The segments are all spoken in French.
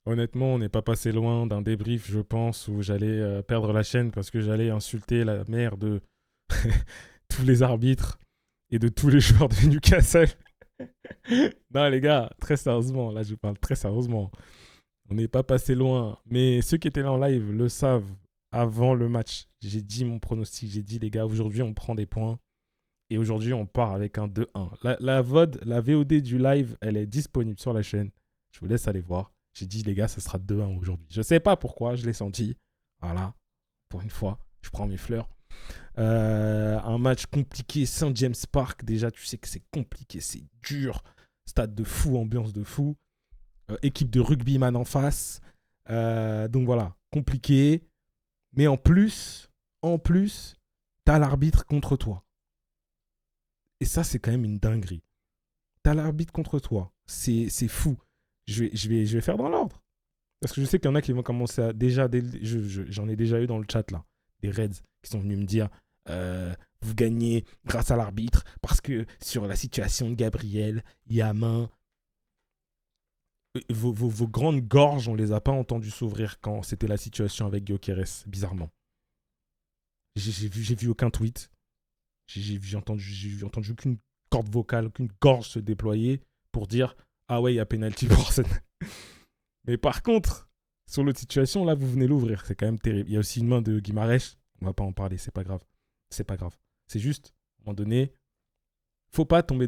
Honnêtement, on n'est pas passé loin d'un débrief, je pense, où j'allais perdre la chaîne parce que j'allais insulter la mère de tous les arbitres et de tous les joueurs de Newcastle. Non, les gars, très sérieusement, là, je parle très sérieusement. On n'est pas passé loin. Mais ceux qui étaient là en live le savent. Avant le match, j'ai dit mon pronostic. J'ai dit, les gars, aujourd'hui, on prend des points. Et aujourd'hui, on part avec un 2-1. La VOD du live, elle est disponible sur la chaîne. Je vous laisse aller voir. J'ai dit, les gars, ça sera 2-1 aujourd'hui. Je sais pas pourquoi, je l'ai senti. Voilà, pour une fois, je prends mes fleurs. Un match compliqué, Saint James Park. Déjà, tu sais que c'est compliqué, c'est dur. Stade de fou, ambiance de fou. Équipe de rugbyman en face. Donc voilà, compliqué. Mais en plus, t'as l'arbitre contre toi. Et ça, c'est quand même une dinguerie. T'as l'arbitre contre toi. C'est fou. Je vais faire dans l'ordre. Parce que je sais qu'il y en a qui vont commencer à. Déjà, j'en ai déjà eu dans le chat là. Des Reds qui sont venus me dire vous gagnez grâce à l'arbitre. Parce que sur la situation de Gabriel, il y a main. Vos grandes gorges, on les a pas entendus s'ouvrir quand c'était la situation avec Gyökeres, bizarrement. J'ai vu aucun tweet. J'ai entendu aucune corde vocale, aucune gorge se déployer pour dire ah ouais, il y a penalty pour Arsenal. Mais par contre, sur l'autre situation, là, vous venez l'ouvrir. C'est quand même terrible. Il y a aussi une main de Guimarães. On va pas en parler, c'est pas grave. C'est pas grave. C'est juste, à un moment donné, faut pas tomber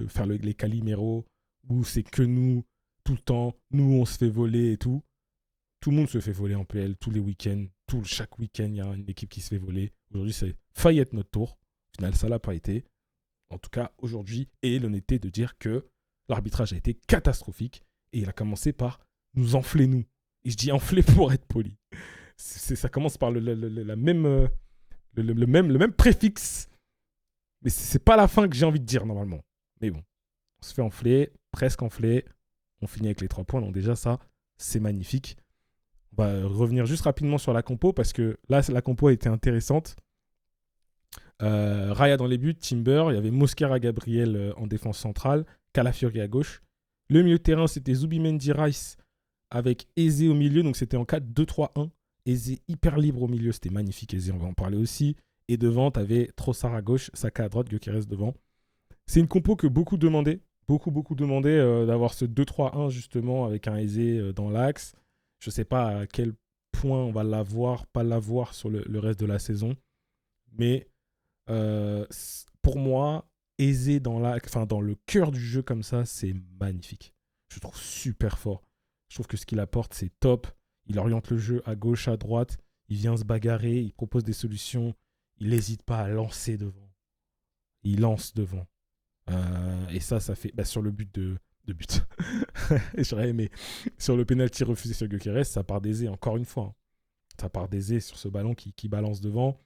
faire les caliméros où c'est que nous, tout le temps, nous, on se fait voler et tout. Tout le monde se fait voler en PL tous les week-ends. Chaque week-end, il y a une équipe qui se fait voler. Aujourd'hui, c'est failli être notre tour. Au final, ça l'a pas été. En tout cas, aujourd'hui, et l'honnêteté de dire que l'arbitrage a été catastrophique et il a commencé par nous enfler, nous. Et je dis enfler pour être poli. Ça commence par la même, le même préfixe, mais c'est pas la fin que j'ai envie de dire normalement. Mais bon, on se fait enfler, presque enfler. On finit avec les 3 points, donc déjà ça, c'est magnifique. On va revenir juste rapidement sur la compo parce que là, la compo a été intéressante. Raya dans les buts, Timber, il y avait Mosquera Gabriel en défense centrale, Calafiori à gauche. Le milieu de terrain, c'était Zubimendi Rice avec Eze au milieu, donc c'était en 4-2-3-1. Eze hyper libre au milieu, c'était magnifique, Eze, on va en parler aussi. Et devant, tu avais Trossard à gauche, Saka à droite, Gyökeres devant. C'est une compo que beaucoup demandaient. Beaucoup demandaient d'avoir ce 2-3-1 justement avec un Eze dans l'axe. Je ne sais pas à quel point on va l'avoir, pas l'avoir sur le reste de la saison. Mais pour moi, Eze dans le cœur du jeu comme ça, c'est magnifique. Je trouve super fort. Je trouve que ce qu'il apporte, c'est top. Il oriente le jeu à gauche, à droite. Il vient se bagarrer, il propose des solutions. Il n'hésite pas à lancer devant. Il lance devant. Et ça fait sur le but de but. Et j'aurais aimé. Sur le penalty refusé sur Gyökeres, ça part d'Eze, encore une fois. Hein. Ça part d'Eze sur ce ballon qui balance devant.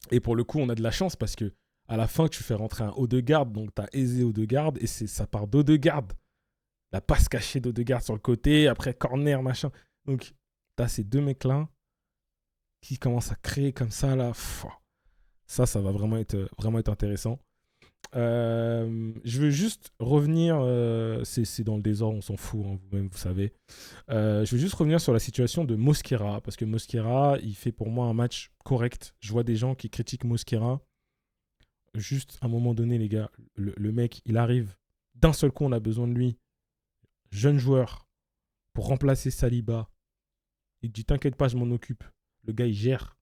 Et pour le coup, on a de la chance parce que à la fin, tu fais rentrer un Odegaard, donc tu as Eze Odegaard, et ça part d'Odegaard. La passe cachée d'Odegaard sur le côté, après corner, machin. Donc, tu as ces deux mecs-là qui commencent à créer comme ça, là. Ça va vraiment être intéressant. Je veux juste revenir, c'est dans le désordre, on s'en fout, hein, vous-même, vous savez. Je veux juste revenir sur la situation de Mosquera, parce que Mosquera, il fait pour moi un match correct. Je vois des gens qui critiquent Mosquera. Juste à un moment donné, les gars, le mec, il arrive. D'un seul coup, on a besoin de lui. Jeune joueur, pour remplacer Saliba. Il dit, t'inquiète pas, je m'en occupe. Le gars, il gère.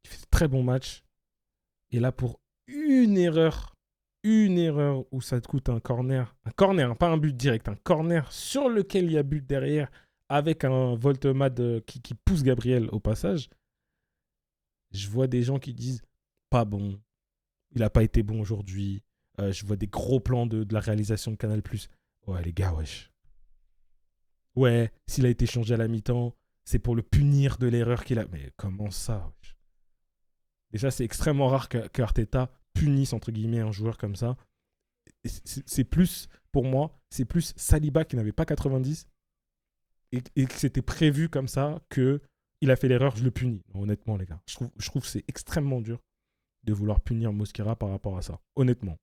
Il fait de très bons matchs. Et là, pour une erreur où ça te coûte un corner, hein, pas un but direct, un corner sur lequel il y a but derrière, avec un Voltemade qui pousse Gabriel au passage, je vois des gens qui disent pas bon, il n'a pas été bon aujourd'hui. Je vois des gros plans de la réalisation de Canal+. Ouais, les gars, wesh. Ouais, s'il a été changé à la mi-temps, c'est pour le punir de l'erreur qu'il a. Mais comment ça, wesh? Déjà, c'est extrêmement rare qu'Arteta punisse, entre guillemets, un joueur comme ça. C'est plus, pour moi, c'est plus Saliba qui n'avait pas 90 et que c'était prévu comme ça que il a fait l'erreur, je le punis. Honnêtement, les gars, je trouve que c'est extrêmement dur de vouloir punir Mosquera par rapport à ça. Honnêtement.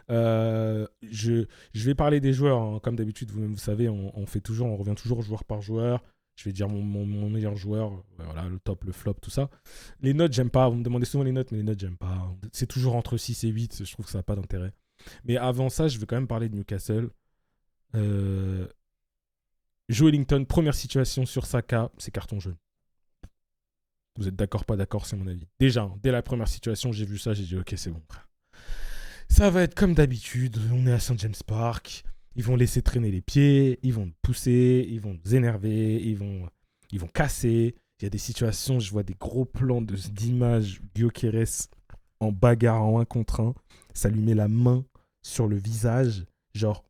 Je vais parler des joueurs, hein. Comme d'habitude, vous savez, on revient toujours joueur par joueur. Je vais dire mon meilleur joueur, voilà, le top, le flop, tout ça. Les notes, j'aime pas. Vous me demandez souvent les notes, mais les notes, j'aime pas. C'est toujours entre 6 et 8. Je trouve que ça n'a pas d'intérêt. Mais avant ça, je veux quand même parler de Newcastle. Joe Ellington, première situation sur Saka, c'est carton jaune. Vous êtes d'accord, pas d'accord, c'est mon avis. Déjà, hein, dès la première situation, j'ai vu ça, j'ai dit ok, c'est bon, frère. Ça va être comme d'habitude, on est à St. James Park, ils vont laisser traîner les pieds, ils vont nous pousser, ils vont nous énerver, ils vont casser. Il y a des situations, je vois des gros plans d'images, Gyökeres en bagarre en 1 contre 1, ça lui met la main sur le visage, genre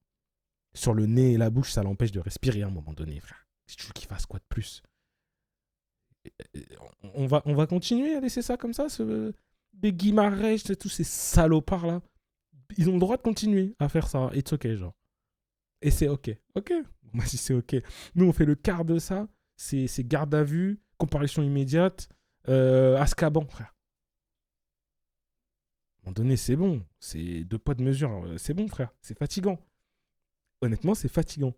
sur le nez et la bouche, ça l'empêche de respirer à un moment donné, frère. Si tu veux qu'il fasse quoi de plus? On va continuer à laisser ça comme ça, des Guimarães, tous ces salopards là. Ils ont le droit de continuer à faire ça. It's ok, genre. Et c'est ok. Ok. Moi, si c'est ok. Nous, on fait le quart de ça. C'est garde à vue, comparution immédiate, Azkaban, frère. À un moment donné, c'est bon. C'est 2 poids de mesure. C'est bon, frère. C'est fatigant. Honnêtement, c'est fatigant.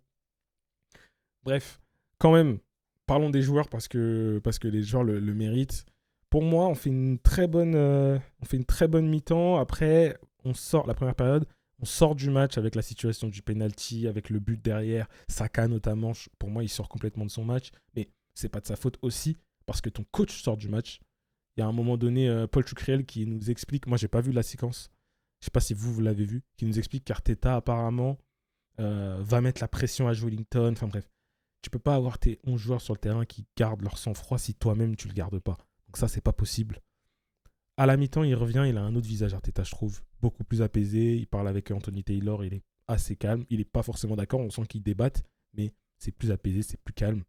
Bref, quand même, parlons des joueurs parce que les joueurs le méritent. Pour moi, on fait une très bonne mi-temps. Après, on sort la première période, on sort du match avec la situation du penalty, avec le but derrière, Saka notamment. Pour moi, il sort complètement de son match, mais c'est pas de sa faute aussi parce que ton coach sort du match. Il y a un moment donné, Paul Chucriel qui nous explique, moi j'ai pas vu la séquence, je sais pas si vous l'avez vu, qui nous explique qu'Arteta apparemment va mettre la pression à Joe Ellington. Enfin bref, tu peux pas avoir tes 11 joueurs sur le terrain qui gardent leur sang-froid si toi-même tu le gardes pas. Donc ça, c'est pas possible. À la mi-temps, il revient, il a un autre visage, Arteta, je trouve, beaucoup plus apaisé. Il parle avec Anthony Taylor, il est assez calme. Il n'est pas forcément d'accord, on sent qu'ils débattent, mais c'est plus apaisé, c'est plus calme.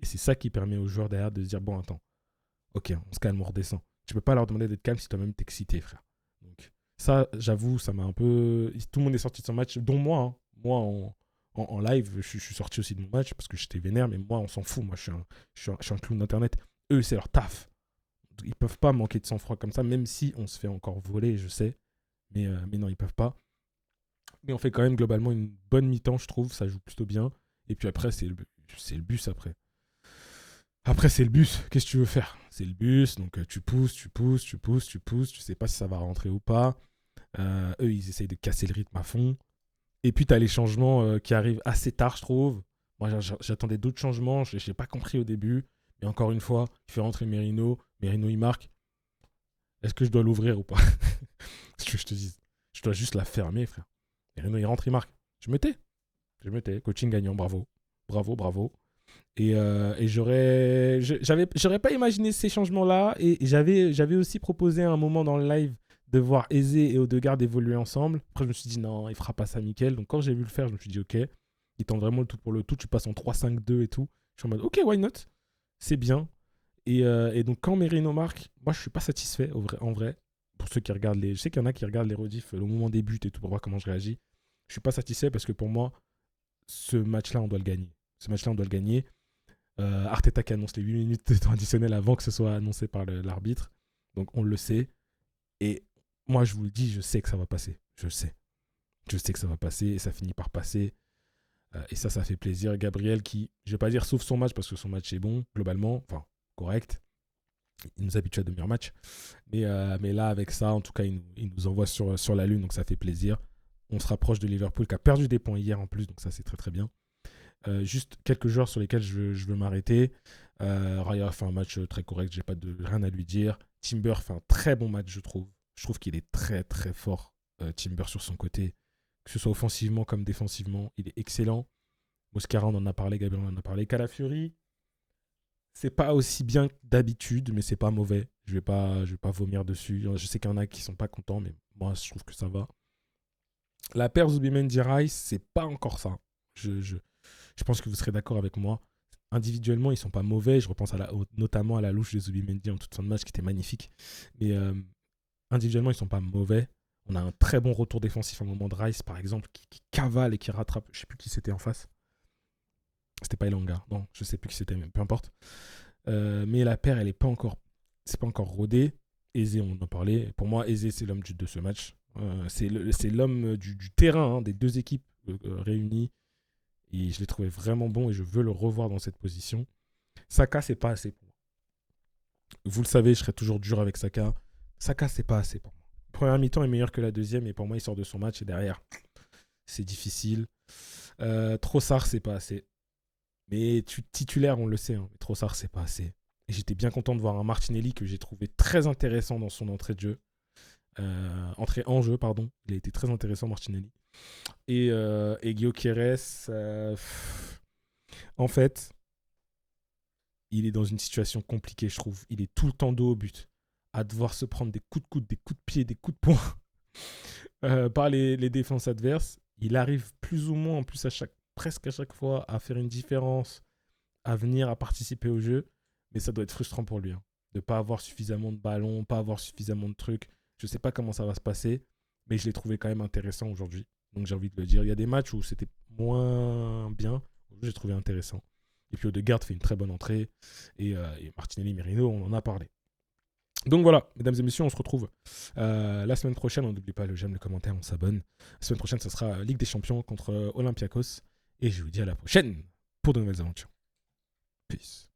Et c'est ça qui permet aux joueurs derrière de se dire, bon, attends, ok, on se calme, on redescend. Tu peux pas leur demander d'être calme si toi-même t'es excité, frère. Donc ça, j'avoue, ça m'a un peu... Tout le monde est sorti de son match, dont moi. Hein. Moi, en live, je suis sorti aussi de mon match parce que j'étais vénère, mais moi, on s'en fout. Moi, je suis un clown d'internet. Eux, c'est leur taf. Ils peuvent pas manquer de sang-froid comme ça, même si on se fait encore voler, je sais. Mais non, ils peuvent pas. Mais on fait quand même globalement une bonne mi-temps, je trouve. Ça joue plutôt bien. Et puis après, c'est le bus après. Après, c'est le bus. Qu'est-ce que tu veux faire? C'est le bus. Donc, tu pousses. Tu sais pas si ça va rentrer ou pas. Eux, ils essayent de casser le rythme à fond. Et puis, tu as les changements qui arrivent assez tard, je trouve. Moi, j'attendais d'autres changements. Je n'ai pas compris au début. Mais encore une fois, il fait rentrer Merino. Merino, il marque. Est-ce que je dois l'ouvrir ou pas? Ce que je te dis. Je dois juste la fermer, frère. Merino, il rentre, il marque. Je me tais. Coaching gagnant, bravo. Bravo. Et j'aurais pas imaginé ces changements-là. Et j'avais aussi proposé à un moment dans le live de voir Eze et Odegaard évoluer ensemble. Après, je me suis dit, non, il fera pas ça, Mickaël. Donc, quand j'ai vu le faire, je me suis dit, ok, il tente vraiment le tout pour le tout. Tu passes en 3-5-2 et tout. Je suis en mode, ok, why not? C'est bien. Et donc, quand Merino marque, moi, je suis pas satisfait, en vrai. Pour ceux qui regardent je sais qu'il y en a qui regardent les rediffs le moment des buts et tout pour voir comment je réagis. Je suis pas satisfait parce que pour moi, ce match-là, on doit le gagner. Arteta qui annonce les 8 minutes de temps additionnel avant que ce soit annoncé par l'arbitre. Donc, on le sait. Et moi, je vous le dis, je sais que ça va passer. Je sais que ça va passer et ça finit par passer. Et ça fait plaisir. Gabriel qui, je vais pas dire sauf son match parce que son match est bon, globalement. Enfin, correct. Il nous habitue à de meilleurs matchs. Mais là, avec ça, en tout cas, il nous envoie sur la lune, donc ça fait plaisir. On se rapproche de Liverpool qui a perdu des points hier en plus, donc ça, c'est très très bien. Juste quelques joueurs sur lesquels je veux m'arrêter. Raya fait un match très correct, j'ai pas rien à lui dire. Timber fait un très bon match, je trouve. Je trouve qu'il est très très fort, Timber sur son côté. Que ce soit offensivement comme défensivement, il est excellent. Moscara, on en a parlé, Gabriel, on en a parlé. Calafiori, c'est pas aussi bien que d'habitude, mais c'est pas mauvais. Je vais pas vomir dessus. Je sais qu'il y en a qui sont pas contents, mais moi, je trouve que ça va. La paire Zubimendi-Rice, c'est pas encore ça. Je pense que vous serez d'accord avec moi. Individuellement, ils sont pas mauvais. Je repense notamment à la louche de Zubimendi en toute fin de match qui était magnifique. Mais individuellement, ils sont pas mauvais. On a un très bon retour défensif à un moment de Rice, par exemple, qui cavale et qui rattrape. Je sais plus qui c'était en face. C'était pas Elanga. Non, je sais plus qui c'était, même peu importe. Mais la paire, c'est pas encore rodé. Eze, on en parlait. Pour moi, Eze, c'est l'homme de ce match. C'est l'homme du terrain, hein, des deux équipes réunies. Et je l'ai trouvé vraiment bon et je veux le revoir dans cette position. Saka, c'est pas assez pour moi. Vous le savez, je serai toujours dur avec Saka. Saka, c'est pas assez pour moi. Première mi-temps est meilleur que la deuxième et pour moi, il sort de son match et derrière, c'est difficile. Trossard, c'est pas assez. Mais titulaire, on le sait, hein, mais Trossard, c'est pas assez. Et j'étais bien content de voir un Martinelli que j'ai trouvé très intéressant dans son entrée de jeu. Entrée en jeu, pardon. Il a été très intéressant, Martinelli. Et Gyökeres, en fait, il est dans une situation compliquée, je trouve. Il est tout le temps dos au but, à devoir se prendre des coups de coude, des coups de pied, des coups de poing par les défenses adverses. Il arrive plus ou moins, en plus, presque à chaque fois, à faire une différence, à venir, à participer au jeu. Mais ça doit être frustrant pour lui, hein, de ne pas avoir suffisamment de ballons, pas avoir suffisamment de trucs. Je ne sais pas comment ça va se passer, mais je l'ai trouvé quand même intéressant aujourd'hui. Donc j'ai envie de le dire. Il y a des matchs où c'était moins bien. J'ai trouvé intéressant. Et puis Odegaard fait une très bonne entrée. Et Martinelli, Merino, on en a parlé. Donc voilà, mesdames et messieurs, on se retrouve la semaine prochaine. On n'oublie pas le j'aime, le commentaire, on s'abonne. La semaine prochaine, ce sera Ligue des Champions contre Olympiakos. Et je vous dis à la prochaine pour de nouvelles aventures. Peace.